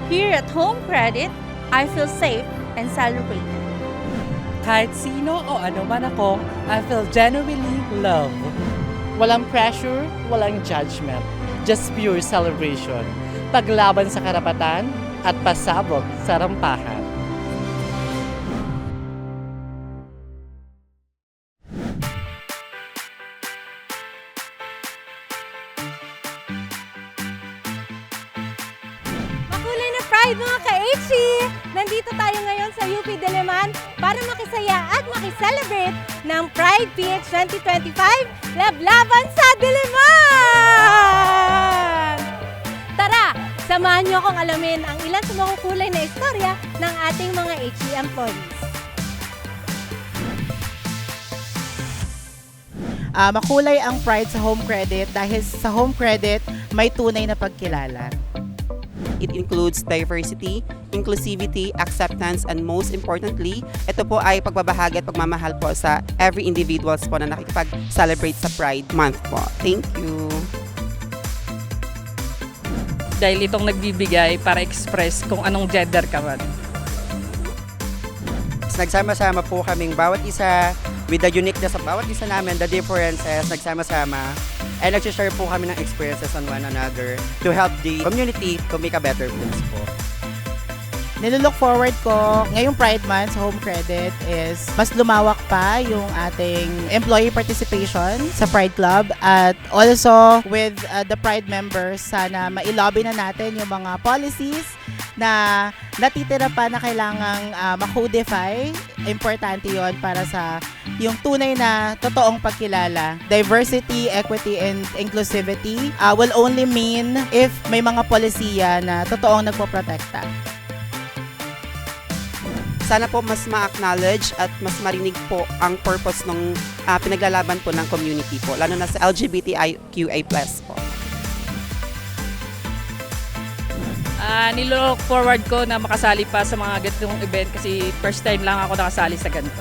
Here at Home Credit, I feel safe and celebrated. Kahit sino o ano man ako, I feel genuinely loved. Walang pressure, walang judgment. Just pure celebration. Paglaban sa karapatan at pasabog sa rampahan. Makulay na Pride mga ka-HC! Nandito tayo ngayon sa UP Diliman para makisaya at makiselebrate ng Pride PH 2025 Lablaban sa Diliman! Tara, samahan niyo akong alamin ang ilan sa makukulay na istorya ng ating mga HC employees. Makulay ang Pride sa Home Credit dahil sa Home Credit may tunay na pagkilala. It includes diversity, inclusivity, acceptance, and most importantly, ito po ay pagbabahagi at pagmamahal po sa every individuals po na nakikipag-celebrate sa Pride Month po. Thank you. Dahil itong nagbibigay para express kung anong gender ka man. Nagsama-sama po kaming bawat isa with the uniqueness of bawat isa namin, the differences, nagsama-sama. And nag-share po kami ng experiences on one another to help the community to make a better place po. Nilook forward ko ngayong Pride Month sa Home Credit is mas lumawak pa yung ating employee participation sa Pride Club at also with the Pride members, sana mailobby na natin yung mga policies na natitira pa na kailangang ma-codify. Importante yon para sa yung tunay na totoong pagkilala. Diversity, equity, and inclusivity will only mean if may mga polisiya na totoong nagpoprotekta. Sana po mas ma-acknowledge at mas marinig po ang purpose ng pinaglalaban po ng community po, lalo na sa LGBTIQA+ po. Nilook forward ko na makasali pa sa mga ganitong event kasi first time lang ako nakasali sa ganito.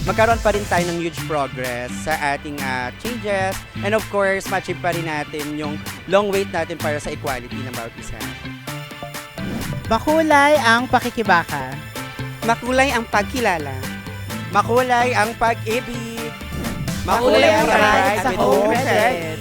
Magkaroon pa rin tayo ng huge progress sa ating changes, and of course, ma-achieve pa rin natin yung long wait natin para sa equality ng bawat isa. Makulay ang pakikibaka. Makulay ang pagkilala. Makulay ang pag-ibig. Makulay ang Pride pride sa Home Credit.